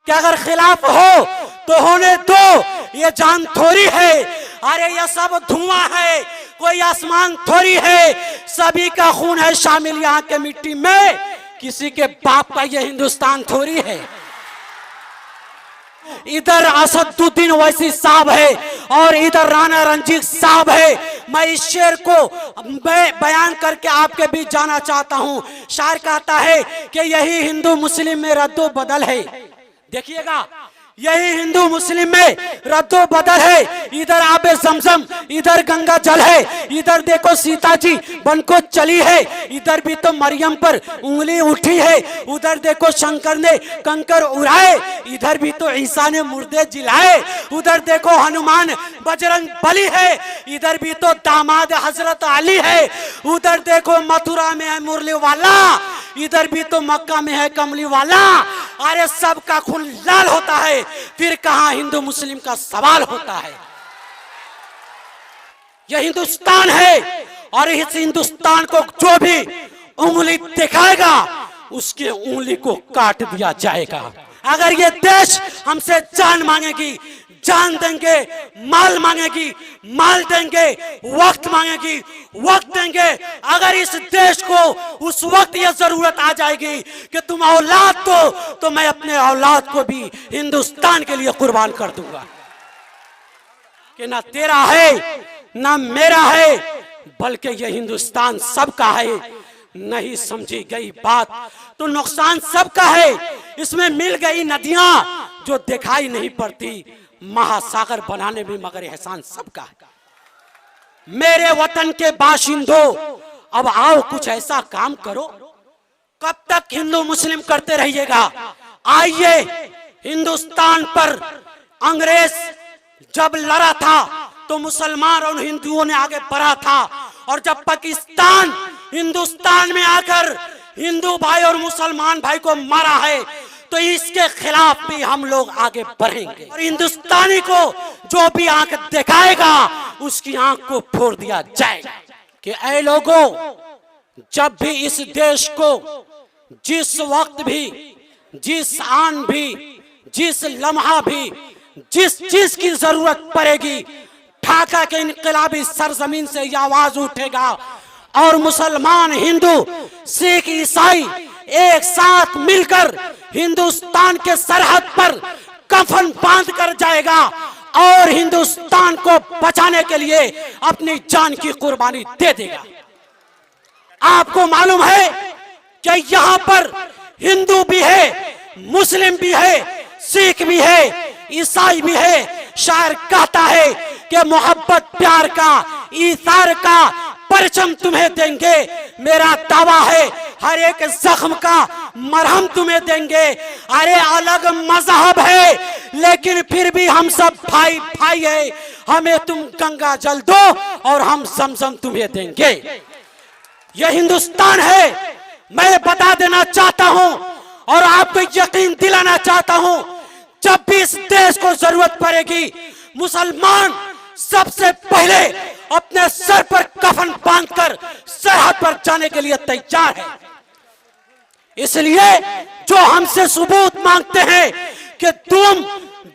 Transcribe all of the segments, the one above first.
कि अगर खिलाफ हो तो होने दो, ये जान थोड़ी है। अरे ये सब धुआं है, कोई आसमान थोड़ी है। सभी का खून है शामिल यहाँ के मिट्टी में, किसी के बाप का ये हिंदुस्तान थोड़ी है। इधर असदुद्दीन ओवैसी साहब है और इधर राणा रंजीत साहब है। मैं इस शेर को बयान करके आपके बीच जाना चाहता हूं। शायर कहता है कि यही हिंदू मुस्लिम में रद्दो बदल है। देखिएगा, यही हिंदू मुस्लिम में रद्दो बदल है। इधर आबे जमजम, इधर गंगा जल है। इधर देखो सीता जी बन को चली है, इधर भी तो मरियम पर उंगली उठी है। उधर देखो शंकर ने कंकर उड़ाए, इधर भी तो ईसा ने मुर्दे जिलाए। उधर देखो हनुमान बजरंग बली है, इधर भी तो दामाद हजरत अली है। उधर देखो मथुरा में है मुरली वाला, इधर भी तो मक्का में है कमली वाला। अरे सबका खून लाल होता है, फिर कहां हिंदू मुस्लिम का सवाल होता है। यह हिंदुस्तान है और इस हिंदुस्तान को जो भी उंगली दिखाएगा उसके उंगली को काट दिया जाएगा। अगर ये देश हमसे जान मांगेगी, जान देंगे। माल मांगेगी, माल देंगे। वक्त मांगेगी, वक्त देंगे। अगर इस देश को उस वक्त यह जरूरत आ जाएगी कि तुम औलाद दो, तो मैं अपने औलाद को भी हिंदुस्तान के लिए कुर्बान कर दूंगा। कि ना तेरा है ना मेरा है, बल्कि यह हिंदुस्तान सबका है। नहीं समझी गई बात तो नुकसान सबका है। इसमें मिल गई नदियां जो दिखाई नहीं पड़ती, महासागर बनाने में मगर एहसान सबका है। मेरे वतन के बाशिंदों, अब आओ कुछ ऐसा काम करो। कब तक हिंदू मुस्लिम करते रहिएगा? आइए, हिंदुस्तान पर अंग्रेज जब लड़ा था तो मुसलमान और हिंदुओं ने आगे बढ़ा था, और जब पाकिस्तान हिंदुस्तान में आकर हिंदू भाई और मुसलमान भाई को मारा है, तो इसके खिलाफ भी हम लोग आगे बढ़ेंगे। और हिंदुस्तानी को जो भी आंख दिखाएगा उसकी आंख को फोड़ दिया जाएगा। कि ऐ लोगों, जब भी इस देश को जिस वक्त भी, जिस आन भी, जिस लम्हा भी, जिस चीज की जरूरत पड़ेगी, ढाका के इनकलाबी सरजमीन से यह आवाज उठेगा और मुसलमान, हिंदू, सिख, ईसाई एक साथ मिलकर हिंदुस्तान के सरहद पर कफन बांध कर जाएगा और हिंदुस्तान को बचाने के लिए अपनी जान की कुर्बानी दे देगा। आपको मालूम है कि यहाँ पर हिंदू भी है, मुस्लिम भी है, सिख भी है, ईसाई भी है। शायर कहता है कि मोहब्बत प्यार का, ईसार का परचम तुम्हें देंगे। मेरा दावा है हर एक जख्म का मरहम तुम्हें देंगे। अरे अलग मजहब है लेकिन फिर भी हम सब भाई भाई है। हमें तुम गंगा जल दो और हम समसम तुम्हें देंगे। यह हिंदुस्तान है। मैं बता देना चाहता हूं और आपको यकीन दिलाना चाहता हूं, जब भी इस देश को जरूरत पड़ेगी, मुसलमान सबसे पहले अपने सर पर कफन बांधकर सरहद पर जाने के लिए तैयार है। इसलिए जो हमसे सबूत मांगते हैं कि तुम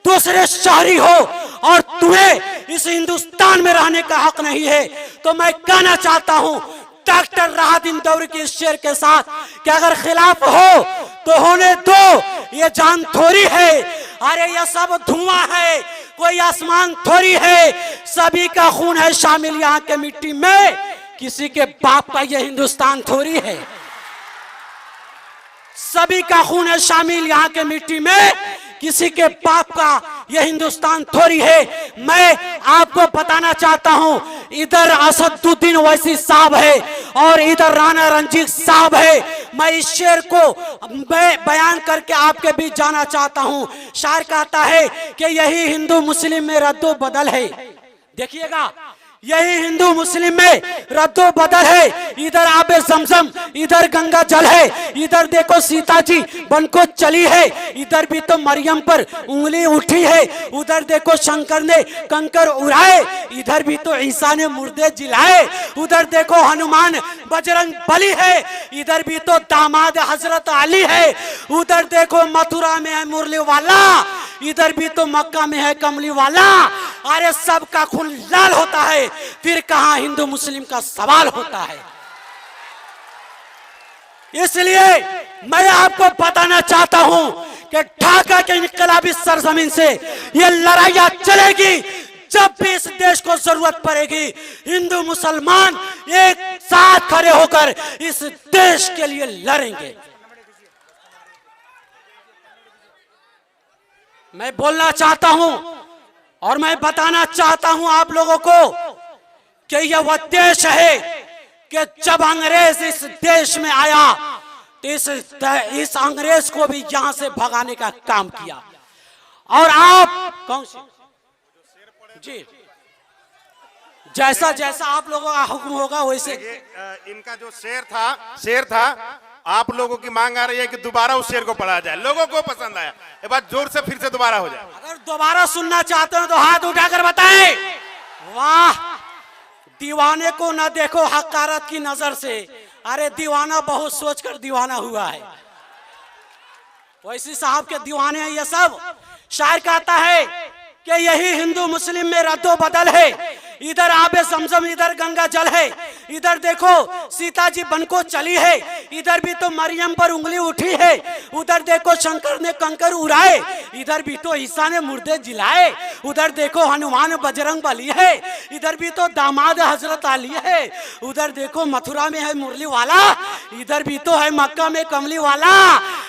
दूसरे शहरी हो और तुम्हें इस हिंदुस्तान में रहने का हक नहीं है, तो मैं कहना चाहता हूं डॉक्टर राहत इंदौरी के शेर के साथ कि अगर खिलाफ हो तो होने दो, ये जान थोड़ी है। अरे ये सब धुआं है, कोई आसमान थोड़ी है। सभी का खून है शामिल यहाँ के मिट्टी में, किसी के बाप का ये हिंदुस्तान थोड़ी है। सभी का खून है शामिल यहाँ के मिट्टी में, किसी के बाप का यह हिंदुस्तान थोड़ी है। मैं आपको बताना चाहता हूं, इधर असदुद्दीन ओवैसी साहब है और इधर राणा रंजीत साहब है। मैं इस शेर को बयान करके आपके बीच जाना चाहता हूं। शायर कहता है कि यही हिंदू मुस्लिम में रद्दो बदल है। देखिएगा, यही हिंदू मुस्लिम में रद्दो बदल है। इधर आबे जमजम, इधर गंगा जल है। इधर देखो सीता जी बन को चली है, इधर भी तो मरियम पर उंगली उठी है। उधर देखो शंकर ने कंकर उड़ाए, इधर भी तो ईसा ने मुर्दे जिलाए। उधर देखो हनुमान बजरंग बली है, इधर भी तो दामाद हजरत अली है। उधर देखो मथुरा में है मुरली वाला, इधर भी तो मक्का में है कमली वाला। अरे सबका खून लाल होता है, फिर कहां हिंदू मुस्लिम का सवाल होता है। इसलिए मैं आपको बताना चाहता हूं कि ढाका के इनकलाबी सरजमीन से ये लड़ाइयां चलेगी। जब भी इस देश को जरूरत पड़ेगी, हिंदू मुसलमान एक साथ खड़े होकर इस देश के लिए लड़ेंगे। मैं बोलना चाहता हूं और मैं बताना चाहता हूं आप लोगों को कि यह वह देश है कि जब अंग्रेज इस देश में आया तो इस अंग्रेज को भी यहां से भगाने का काम किया। और आप कौन सी जी जैसा जैसा आप लोगों का हुक्म होगा वैसे। इनका जो शेर था आप लोगों की मांग आ रही है कि दोबारा उस शेर को पढ़ा जाए। लोगों को पसंद आया, एक बार जोर से फिर से दोबारा हो जाए। अगर दोबारा सुनना चाहते हो तो हाथ उठाकर बताएं। वाह, दीवाने को न देखो हकारत की नजर से, अरे दीवाना बहुत सोचकर दीवाना हुआ है। वैसी साहब के दीवाने हैं ये सब। शायर कहता है कि यही हिंदू मुस्लिम में रद्दो बदल है। इधर आबे जमजम, इधर गंगा जल है। इधर देखो सीता जी बन को चली है, इधर भी तो मरियम पर उंगली उठी है। उधर देखो शंकर ने कंकर उड़ाए, इधर भी तो ईसा ने मुर्दे जिलाए। उधर देखो हनुमान बजरंग बली है, इधर भी तो दामाद हजरत अली है। उधर देखो मथुरा में है मुरली वाला, इधर भी तो है मक्का में कमली वाला।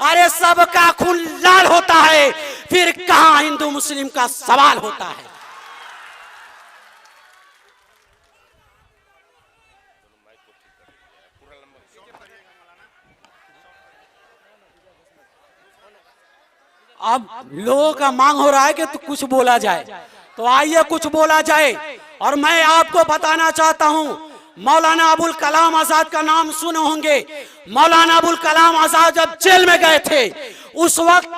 अरे सबका खून लाल होता है, फिर कहां हिंदू मुस्लिम का सवाल होता है। अब लोगों का मांग हो रहा है कि तो कुछ बोला जाए, तो आइए कुछ बोला जाए। और मैं आपको बताना चाहता हूं, मौलाना अबुल कलाम आजाद का नाम सुने होंगे। मौलाना अबुल कलाम आजाद जब जेल में गए थे, उस वक्त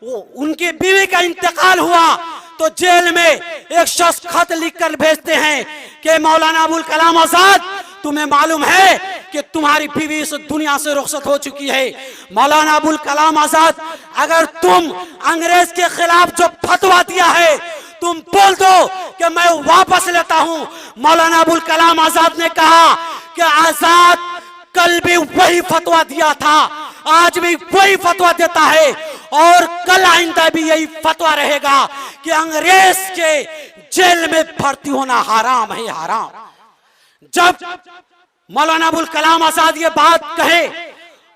उनकी बीवी का इंतकाल हुआ तो जेल में एक शख्स खत लिखकर भेजते हैं कि मौलाना अबुल कलाम आजाद, तुम्हें मालूम है कि तुम्हारी बीवी इस दुनिया से रुखसत हो चुकी है। मौलाना अबुल कलाम आजाद, अगर तुम अंग्रेज के खिलाफ जो फतवा दिया है तुम बोल दो कि मैं वापस लेता हूं। मौलाना अबुल कलाम आजाद ने कहा कि आजाद कल भी वही फतवा दिया था, आज भी वही फतवा देता है और कल आइंदा भी यही फतवा रहेगा कि अंग्रेज के जेल में भर्ती होना हराम है, हराम। जब मौलाना अबुल कलाम आजाद ये बात कहे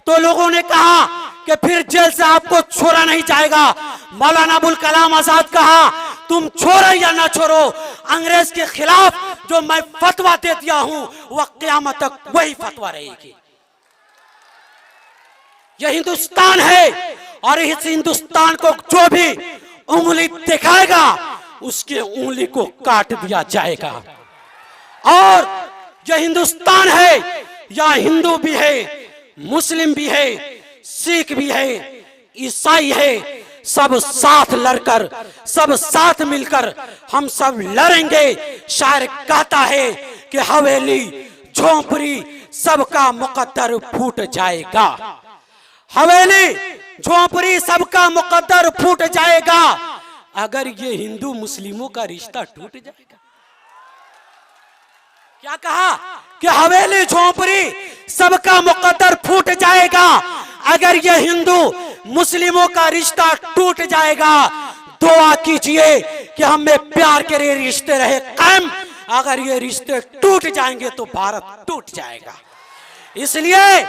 तो लोगों ने कहा कि फिर जेल से आपको छोड़ा नहीं जाएगा। मौलाना अबुल कलाम आजाद कहा, तुम छोड़ो या ना छोड़ो, अंग्रेज के खिलाफ जो मैं फतवा दे दिया हूं वह क़यामत तक वही फतवा रहेगी। यह हिंदुस्तान है और इस हिंदुस्तान को जो भी उंगली दिखाएगा उसके उंगली को काट दिया जाएगा। और यह हिंदुस्तान है, यहाँ हिंदू भी है, मुस्लिम भी है, सिख भी है, ईसाई है, सब साथ लड़कर, सब साथ मिलकर हम सब लड़ेंगे। शायर कहता है कि हवेली झोंपड़ी सबका मुकद्दर फूट जाएगा। हवेली झोंपड़ी सबका मुकद्दर फूट जाएगा अगर ये हिंदू मुस्लिमों का रिश्ता टूट जाएगा। क्या कहा कि हवेली झोंपड़ी सबका मुकद्दर फूट जाएगा अगर ये हिंदू मुस्लिमों का रिश्ता टूट जाएगा। दुआ कीजिए कि हमें प्यार के रिश्ते रहे कायम, अगर ये रिश्ते टूट जाएंगे तो भारत टूट जाएगा। इसलिए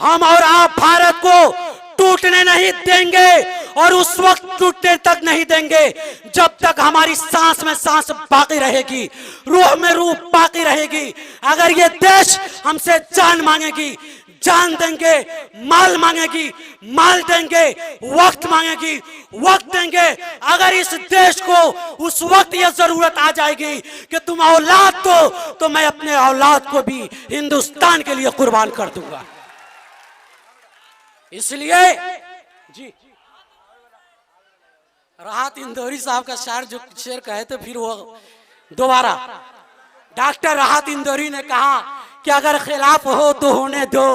हम और आप भारत को टूटने नहीं देंगे और उस वक्त टूटने तक नहीं देंगे जब तक हमारी सांस में सांस बाकी रहेगी, रूह में रूह बाकी रहेगी। अगर ये देश हमसे जान मांगेगी, जान देंगे, माल मांगेगी, माल देंगे, वक्त मांगेगी, वक्त देंगे। अगर इस देश को उस वक्त यह जरूरत आ जाएगी कि तुम औलाद दो, तो मैं अपने औलाद को भी हिंदुस्तान के लिए कुर्बान कर दूंगा। इसलिए जी राहत इंदौरी साहब का शेर कहे तो फिर वो दोबारा डॉक्टर राहत इंदौरी ने कहा कि अगर खिलाफ हो तो होने दो,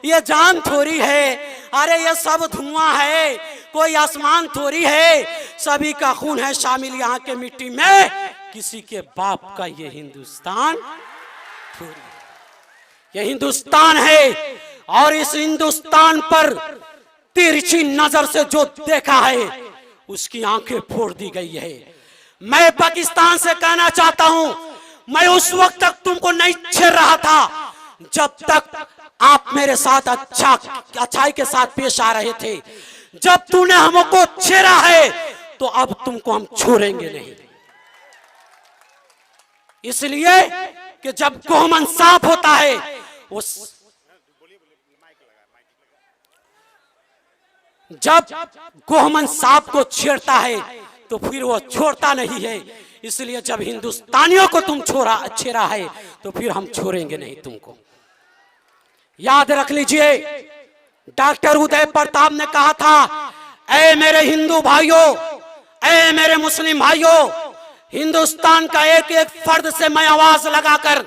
ये जान थोड़ी है, अरे ये सब धुआं है, कोई आसमान थोड़ी है, सभी का खून है शामिल यहाँ के मिट्टी में, किसी के बाप का ये हिंदुस्तान थोड़ी है। ये हिंदुस्तान है और इस हिंदुस्तान पर तिरछी नजर से जो देखा है उसकी आंखें फोड़ दी गई है। मैं पाकिस्तान से कहना चाहता हूं, मैं उस वक्त तक तुमको नहीं छेड़ रहा था जब तक आप मेरे साथ अच्छाई के साथ पेश आ रहे थे। जब तूने हमको छेड़ा है तो अब तुमको हम छोड़ेंगे नहीं। इसलिए कि जब गोमन साफ होता है उस जब गोहमन सांप को छेड़ता है तो फिर वो छोड़ता नहीं है। इसलिए जब हिंदुस्तानियों को तुम छेड़ा है तो फिर हम छोड़ेंगे नहीं तुमको। याद रख लीजिए, डॉक्टर उदय प्रताप ने कहा था, ऐ मेरे हिंदू भाइयों, ऐ मेरे मुस्लिम भाइयों, हिंदुस्तान का एक एक फर्द से मैं आवाज लगाकर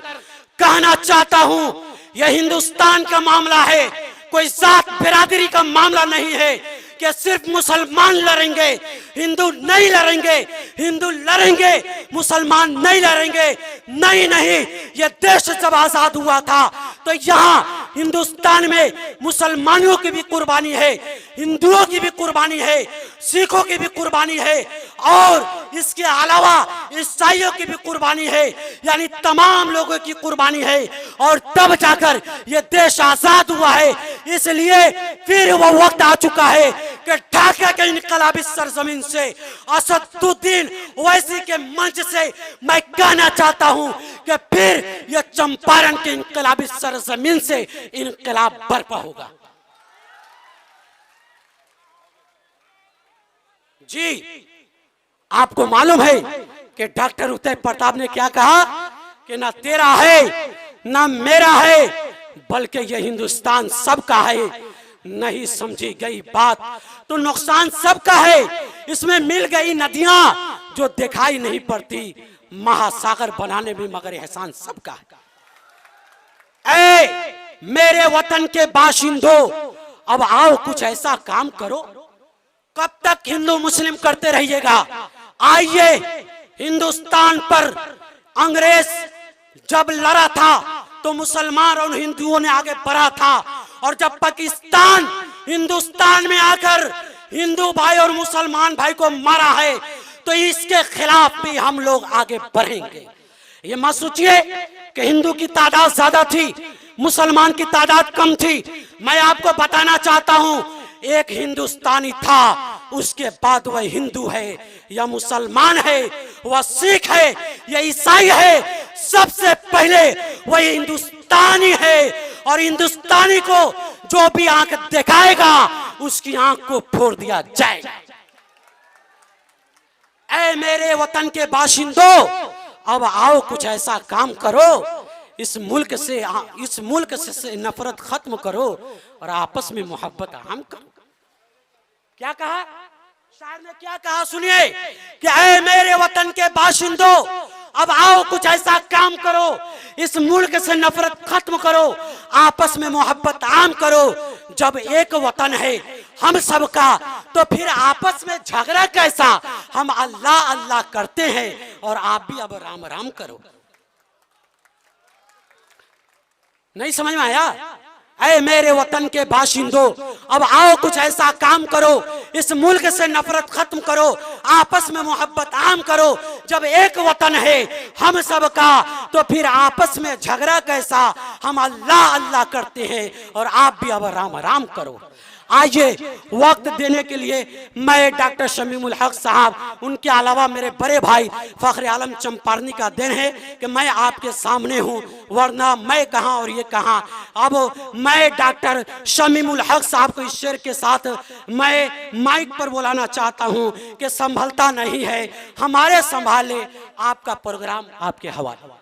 कहना चाहता हूं, यह हिंदुस्तान का मामला है, कोई जात बिरादरी का मामला नहीं है कि सिर्फ मुसलमान लड़ेंगे, हिंदू नहीं लड़ेंगे, हिंदू लड़ेंगे, मुसलमान नहीं लड़ेंगे। नहीं नहीं, यह देश जब आजाद हुआ था तो यहाँ हिंदुस्तान में मुसलमानों की भी कुर्बानी है, हिंदुओं की भी कुर्बानी है, सिखों की भी कुर्बानी है और इसके अलावा ईसाइयों की भी कुर्बानी है, यानी तमाम लोगों की कुर्बानी है। और तब जाकर यह देश आजाद हुआ है। इसलिए फिर वो वक्त आ चुका है कि ढाका के इनकलाबी सरजमीन से, असदुद्दीन ओवैसी के मंच से मैं कहना चाहता हूं कि फिर यह चंपारण के इनकलाबी सरजमीन से इनकलाब बर्पा होगा। जी आपको मालूम है कि डॉक्टर उदय प्रताप ने क्या कहा कि ना तेरा है ना मेरा है, बल्कि यह हिंदुस्तान सबका है। नहीं समझी गई बात तो नुकसान सबका है। इसमें मिल गई नदियां जो दिखाई नहीं पड़ती, महासागर बनाने में मगर एहसान सबका है। ऐ मेरे वतन के बाशिंदों, अब आओ कुछ ऐसा काम करो। कब तक हिंदू मुस्लिम करते रहिएगा? आइए, हिंदुस्तान पर अंग्रेज जब लड़ा था तो मुसलमान और हिंदुओं ने आगे बढ़ा था, और जब पाकिस्तान हिंदुस्तान में आकर हिंदू भाई और मुसलमान भाई को मारा है तो इसके खिलाफ भी हम लोग आगे बढ़ेंगे। ये मत सोचिए कि हिंदू की तादाद ज्यादा थी, मुसलमान की तादाद कम थी। मैं आपको बताना चाहता हूं, एक हिंदुस्तानी था, उसके बाद वह हिंदू है या मुसलमान है, वह सिख है या ईसाई है, सबसे पहले वह हिंदुस्तानी है। और हिंदुस्तानी को जो भी आंख दिखाएगा उसकी आंख को फोड़ दिया जाएगा। ऐ मेरे वतन के बाशिंदों, अब आओ कुछ ऐसा काम करो, इस मुल्क से नफरत खत्म करो और आपस में मोहब्बत आम करो। क्या कहा शायर ने, क्या कहा सुनिए कि ऐ मेरे वतन के बाशिंदों, अब आओ कुछ ऐसा काम करो, इस मुल्क से नफरत खत्म करो, आपस में मोहब्बत आम करो। जब एक वतन है हम सबका तो फिर आपस में झगड़ा कैसा? हम अल्लाह अल्लाह करते हैं और आप भी अब राम राम करो। नहीं समझ में आया? ऐ मेरे वतन के बाशिंदों, अब आओ कुछ ऐसा काम करो, इस मुल्क से नफरत खत्म करो, आपस में मोहब्बत आम करो। जब एक वतन है हम सब का तो फिर आपस में झगड़ा कैसा? हम अल्लाह अल्लाह करते हैं और आप भी अब राम राम करो। आइए वक्त देने के लिए मैं डॉक्टर शमीमुल हक साहब, उनके अलावा मेरे बड़े भाई फखर आलम चंपारनी का दिन है कि मैं आपके सामने हूं, वरना मैं कहां और ये कहां। अब मैं डॉक्टर शमीमुल हक साहब को इस शेर के साथ मैं माइक पर बुलाना चाहता हूं कि संभलता नहीं है हमारे संभाले, आपका प्रोग्राम आपके हवाले।